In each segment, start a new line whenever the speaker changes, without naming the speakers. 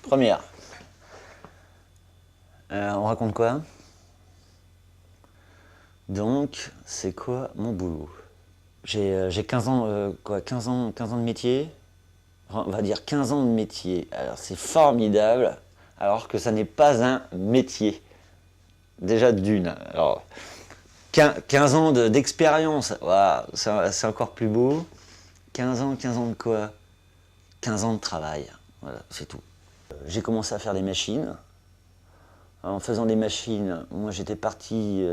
Première. On raconte quoi? Donc, c'est quoi mon boulot? J'ai 15 ans, 15 ans, 15 ans de métier. On va dire 15 ans de métier. Alors, c'est formidable, alors que ça n'est pas un métier. Déjà d'une. Alors, 15 ans d'expérience, wow, c'est encore plus beau. 15 ans de quoi? 15 ans de travail. Voilà, c'est tout. J'ai commencé à faire des machines. En faisant des machines, moi j'étais parti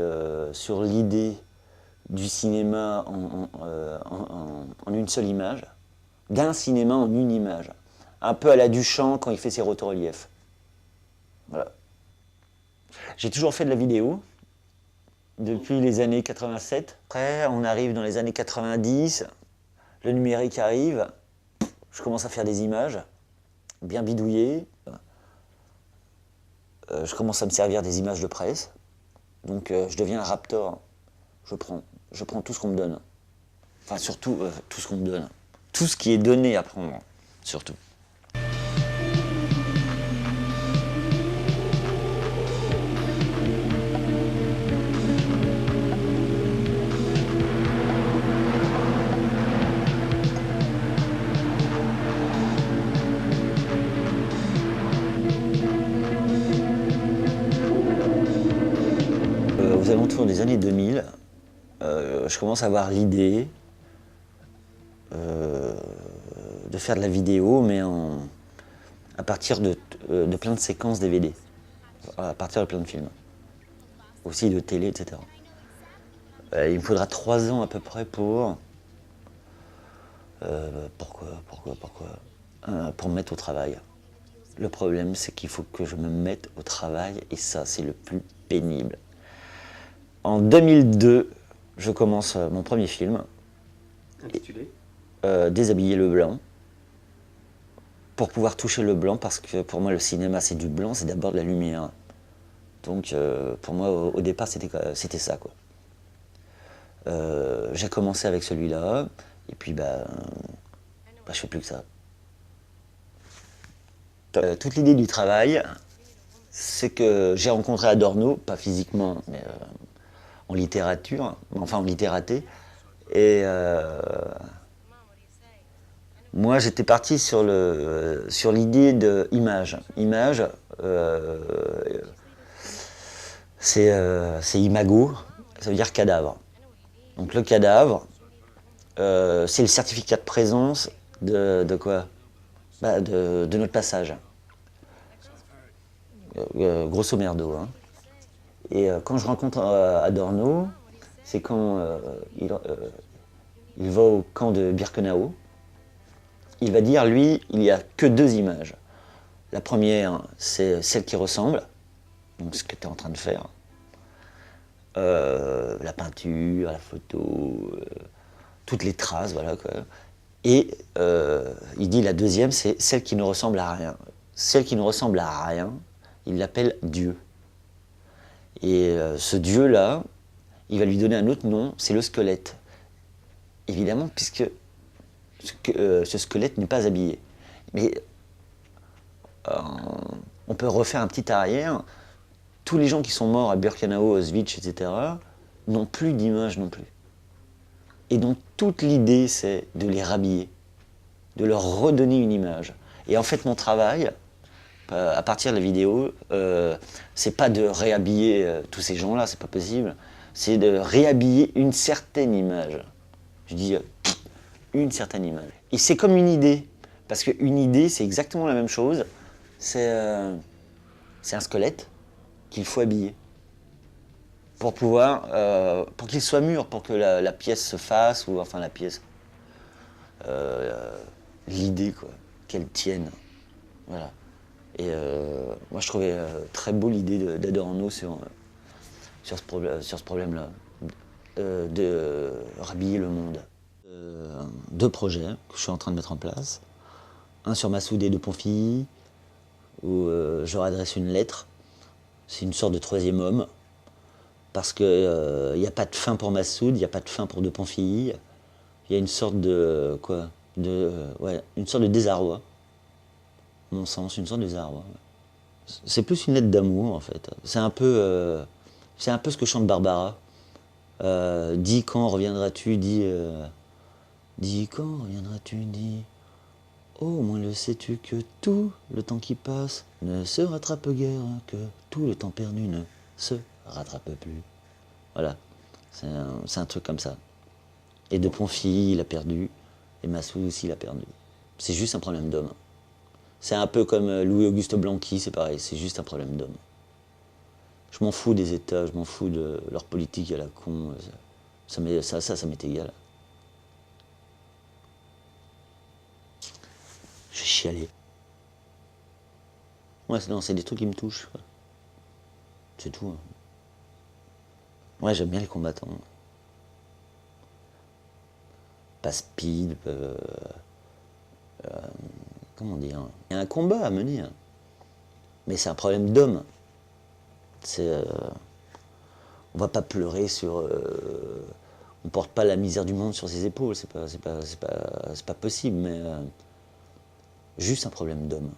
sur l'idée du cinéma en une seule image, d'un cinéma en une image. Un peu à la Duchamp quand il fait ses rotoreliefs. Voilà. J'ai toujours fait de la vidéo, depuis les années 87. Après, on arrive dans les années 90, le numérique arrive, je commence à faire des images, bien bidouillées. Je commence à me servir des images de presse. Donc je deviens un raptor. Je prends tout ce qu'on me donne. Enfin surtout tout ce qu'on me donne. Tout ce qui est donné à prendre, surtout. Aux alentours des années 2000, je commence à avoir l'idée de faire de la vidéo, mais à partir de plein de séquences DVD, à partir de plein de films, aussi de télé, etc. Il me faudra 3 ans à peu près pour pour me mettre au travail. Le problème, c'est qu'il faut que je me mette au travail, et ça, c'est le plus pénible. En 2002, je commence mon premier film.
Intitulé
Déshabiller le blanc. Pour pouvoir toucher le blanc, parce que pour moi, le cinéma, c'est du blanc, c'est d'abord de la lumière. Donc, pour moi, au départ, c'était ça, quoi. J'ai commencé avec celui-là, et puis, je fais plus que ça. Toute l'idée du travail, c'est que j'ai rencontré Adorno, pas physiquement, mais en littérature, enfin en littératé. Et moi, j'étais parti sur l'idée de image. Image, c'est imago, ça veut dire cadavre. Donc le cadavre, c'est le certificat de présence de quoi? De notre passage. Grosso merdo. Hein. Et quand je rencontre Adorno, c'est quand il va au camp de Birkenau. Il va dire, lui, il n'y a que 2 images. La première, c'est celle qui ressemble, donc ce que tu es en train de faire. La peinture, la photo, toutes les traces, voilà quoi. Et il dit la deuxième, c'est celle qui ne ressemble à rien. Celle qui ne ressemble à rien, il l'appelle Dieu. Et ce Dieu-là, il va lui donner un autre nom, c'est le squelette. Évidemment, puisque ce squelette n'est pas habillé. Mais on peut refaire un petit arrière. Tous les gens qui sont morts à Birkenau, Auschwitz, etc., n'ont plus d'image non plus. Et donc toute l'idée, c'est de les rhabiller, de leur redonner une image. Et en fait, mon travail, à partir de la vidéo, c'est pas de réhabiller tous ces gens-là, c'est pas possible. C'est de réhabiller une certaine image. Je dis une certaine image. Et c'est comme une idée, parce qu'une idée, c'est exactement la même chose. C'est un squelette qu'il faut habiller pour pouvoir, pour qu'il soit mûr, pour que la pièce se fasse, ou enfin la pièce, l'idée quoi, qu'elle tienne, voilà. Et moi je trouvais très beau l'idée d'Adorno sur ce problème-là, de rhabiller le monde. 2 projets que je suis en train de mettre en place. Un sur Massoudé de Ponfilly, où je leur adresse une lettre. C'est une sorte de 3e homme, parce qu'il n'y a pas de fin pour Massoud, il n'y a pas de fin pour de Ponfilly. Il y a une sorte de une sorte de désarroi. mon sens, une sorte de désarroi. C'est plus une lettre d'amour, en fait. C'est un peu ce que chante Barbara. Dis quand reviendras-tu, dis quand reviendras-tu, dis. Oh, moins le sais-tu que tout le temps qui passe ne se rattrape guère, que tout le temps perdu ne se rattrape plus. Voilà, c'est un truc comme ça. Et de Ponfy, il a perdu, et Massou aussi, il a perdu. C'est juste un problème d'homme. C'est un peu comme Louis-Auguste Blanqui, c'est pareil, c'est juste un problème d'homme. Je m'en fous des États, je m'en fous de leur politique à la con. Ça m'est égal. Je vais chialer. Ouais, non, c'est des trucs qui me touchent. Quoi. C'est tout. Hein. Ouais, j'aime bien les combattants. Pas speed, comment dire. Il y a un combat à mener. Hein. Mais c'est un problème d'homme. On va pas pleurer sur. On porte pas la misère du monde sur ses épaules. C'est pas possible. Mais juste un problème d'homme.